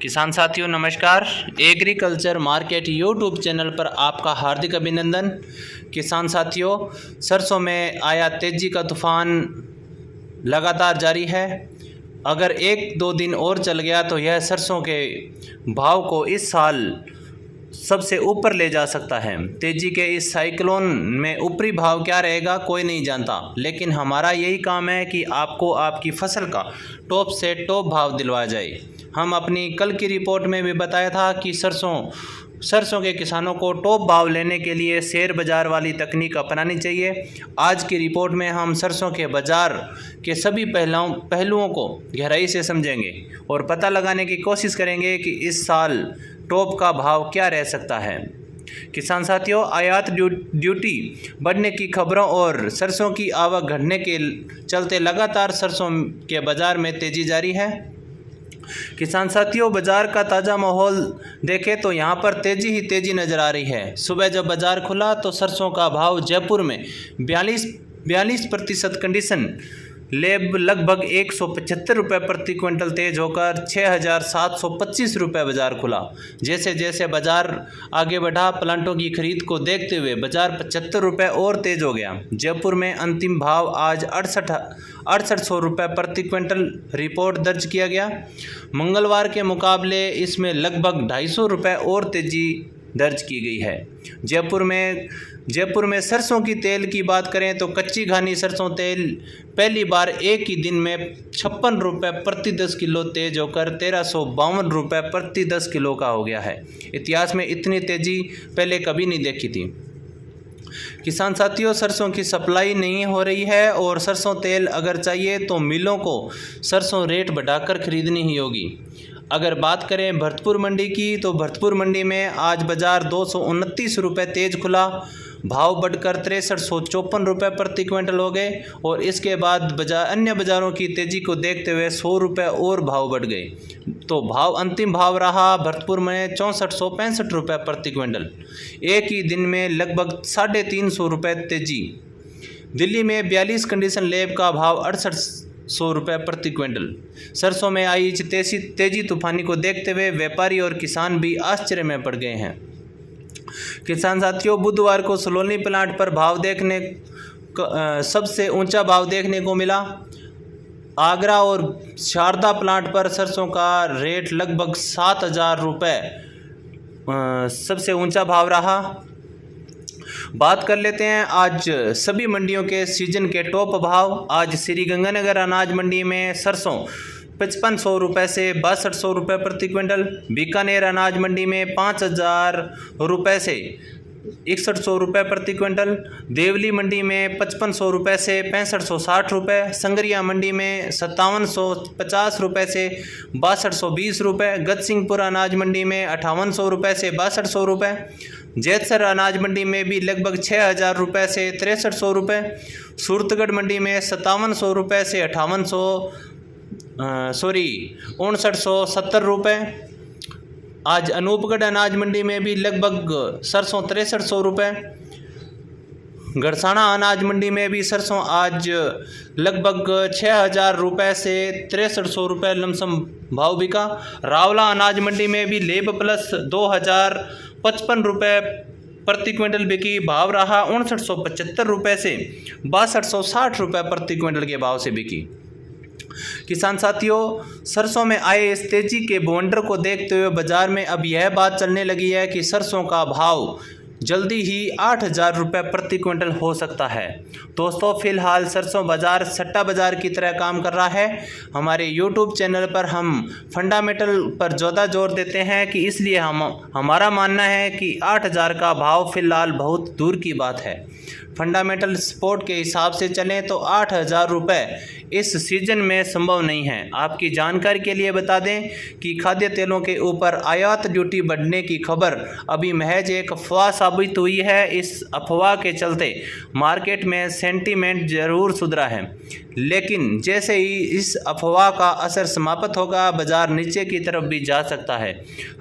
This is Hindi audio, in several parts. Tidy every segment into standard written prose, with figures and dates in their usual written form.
किसान साथियों नमस्कार। एग्रीकल्चर मार्केट यूट्यूब चैनल पर आपका हार्दिक अभिनंदन। किसान साथियों, सरसों में आया तेजी का तूफान लगातार जारी है। अगर एक दो दिन और चल गया तो यह सरसों के भाव को इस साल सबसे ऊपर ले जा सकता है। तेजी के इस साइक्लोन में ऊपरी भाव क्या रहेगा कोई नहीं जानता, लेकिन हमारा यही काम है कि आपको आपकी फसल का टॉप से टॉप भाव दिलवाया जाए। हम अपनी कल की रिपोर्ट में भी बताया था कि सरसों के किसानों को टॉप भाव लेने के लिए शेयर बाज़ार वाली तकनीक अपनानी चाहिए। आज की रिपोर्ट में हम सरसों के बाज़ार के सभी पहलुओं को गहराई से समझेंगे और पता लगाने की कोशिश करेंगे कि इस साल टॉप का भाव क्या रह सकता है। किसान साथियों, आयात ड्यूटी बढ़ने की खबरों और सरसों की आवक घटने के चलते लगातार सरसों के बाज़ार में तेज़ी जारी है। किसान साथियों, बाज़ार का ताज़ा माहौल देखें तो यहाँ पर तेज़ी ही तेज़ी नज़र आ रही है। सुबह जब बाज़ार खुला तो सरसों का भाव जयपुर में 42% कंडीशन लेब लगभग 175 रुपये प्रति क्विंटल तेज होकर 6,725 रुपये बाज़ार खुला। जैसे जैसे बाज़ार आगे बढ़ा, प्लांटों की खरीद को देखते हुए बाज़ार 75 रुपये और तेज हो गया। जयपुर में अंतिम भाव आज 6800 रुपये प्रति क्विंटल रिपोर्ट दर्ज किया गया। मंगलवार के मुकाबले इसमें लगभग 250 रुपये और तेज़ी दर्ज की गई है। जयपुर में सरसों की तेल की बात करें तो कच्ची घानी सरसों तेल पहली बार एक ही दिन में 56 रुपये प्रति 10 किलो तेज होकर 1352 रुपये प्रति 10 किलो का हो गया है। इतिहास में इतनी तेज़ी पहले कभी नहीं देखी थी। किसान साथियों, सरसों की सप्लाई नहीं हो रही है और सरसों तेल अगर चाहिए तो मिलों को सरसों रेट बढ़ाकर खरीदनी ही होगी। अगर बात करें भरतपुर मंडी की तो भरतपुर मंडी में आज बाज़ार 229 रुपये तेज खुला। भाव बढ़कर 6354 रुपये प्रति क्विंटल हो गए और इसके बाद अन्य बाज़ारों की तेज़ी को देखते हुए 100 रुपये और भाव बढ़ गए। तो अंतिम भाव रहा भरतपुर में 6465 रुपये प्रति क्विंटल। एक ही दिन में लगभग 350 रुपये तेज़ी। दिल्ली में 42 कंडीशन लेब का भाव 6800 रुपये प्रति क्विंटल। सरसों में आई तेजी तूफानी को देखते हुए व्यापारी और किसान भी आश्चर्य में पड़ गए हैं। किसान साथियों, बुधवार को सलोनी प्लांट पर सबसे ऊंचा भाव देखने को मिला। आगरा और शारदा प्लांट पर सरसों का रेट लगभग 7000 रुपये सबसे ऊंचा भाव रहा। बात कर लेते हैं आज सभी मंडियों के सीजन के टॉप भाव। आज श्रीगंगानगर अनाज मंडी में सरसों 5500 रुपये से 6200 रुपये प्रति क्विंटल। बीकानेर अनाज मंडी में 5000 रुपये से 6100 रुपये प्रति क्विंटल। देवली मंडी में 5500 रुपये से 6560 रुपये। संगरिया मंडी में 5750 रुपये से 6220 रुपये। गतसिंहपुर अनाज मंडी में 5800 रुपये से 6200 रुपये। जैतसर अनाज मंडी में भी लगभग 6000 रुपये से 6300 रुपये। सूरतगढ़ मंडी में 5700 रुपये से 5970 रुपये। आज अनूपगढ़ अनाज मंडी में भी लगभग सरसों 6300 रुपये। गड़साना अनाज मंडी में भी सरसों आज लगभग 6000 रुपये से 6300 रुपये लमसम भाव बिका। रावला अनाज मंडी में भी लेब प्लस 2055 रुपये प्रति क्विंटल बिकी। भाव रहा 5975 रुपये से 6260 रुपये प्रति क्विंटल के भाव से बिकी। किसान साथियों, सरसों में आए इस तेजी के बवंडर को देखते हुए बाजार में अब यह बात चलने लगी है कि सरसों का भाव जल्दी ही 8000 रुपये प्रति क्विंटल हो सकता है। दोस्तों, फिलहाल सरसों बाज़ार सट्टा बाज़ार की तरह काम कर रहा है। हमारे यूट्यूब चैनल पर हम फंडामेंटल पर ज़्यादा जोर देते हैं कि इसलिए हमारा मानना है कि 8000 का भाव फिलहाल बहुत दूर की बात है। फंडामेंटल सपोर्ट के हिसाब से चलें तो 8000 रुपये इस सीजन में संभव नहीं है। आपकी जानकारी के लिए बता दें कि खाद्य तेलों के ऊपर आयात ड्यूटी बढ़ने की खबर अभी महज एक अफवाह साबित हुई है। इस अफवाह के चलते मार्केट में सेंटीमेंट जरूर सुधरा है, लेकिन जैसे ही इस अफवाह का असर समाप्त होगा बाज़ार नीचे की तरफ भी जा सकता है।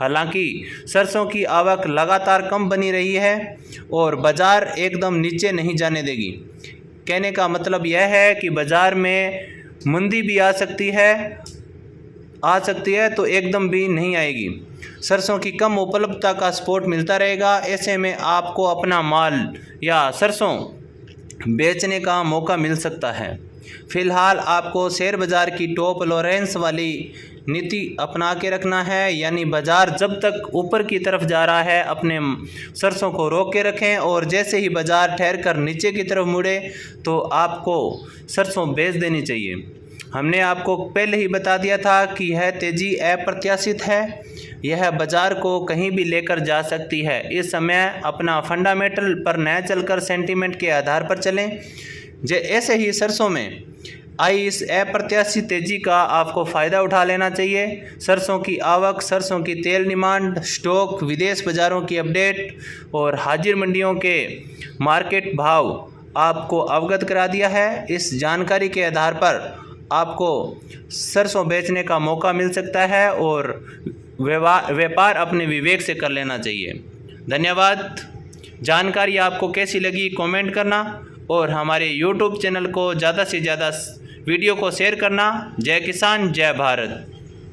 हालांकि सरसों की आवक लगातार कम बनी रही है और बाज़ार एकदम नीचे नहीं जाने देगी। कहने का मतलब यह है कि बाज़ार में मंदी भी आ सकती है आ सकती है तो एकदम भी नहीं आएगी। सरसों की कम उपलब्धता का सपोर्ट मिलता रहेगा। ऐसे में आपको अपना माल या सरसों बेचने का मौका मिल सकता है। फिलहाल आपको शेयर बाज़ार की टॉलरेंस वाली नीति अपना के रखना है, यानी बाज़ार जब तक ऊपर की तरफ जा रहा है अपने सरसों को रोक के रखें, और जैसे ही बाज़ार ठहर कर नीचे की तरफ मुड़े तो आपको सरसों बेच देनी चाहिए। हमने आपको पहले ही बता दिया था कि यह तेज़ी अप्रत्याशित है, यह बाज़ार को कहीं भी लेकर जा सकती है। इस समय अपना फंडामेंटल पर न चलकर सेंटीमेंट के आधार पर चलें। ऐसे ही सरसों में आई इस अप्रत्याशित तेज़ी का आपको फ़ायदा उठा लेना चाहिए। सरसों की आवक, सरसों की तेल डिमांड, स्टॉक, विदेश बाज़ारों की अपडेट और हाजिर मंडियों के मार्केट भाव आपको अवगत करा दिया है। इस जानकारी के आधार पर आपको सरसों बेचने का मौका मिल सकता है और व्यापार अपने विवेक से कर लेना चाहिए। धन्यवाद। जानकारी आपको कैसी लगी कमेंट करना, और हमारे YouTube चैनल को ज़्यादा से ज़्यादा वीडियो को शेयर करना। जय किसान, जय भारत।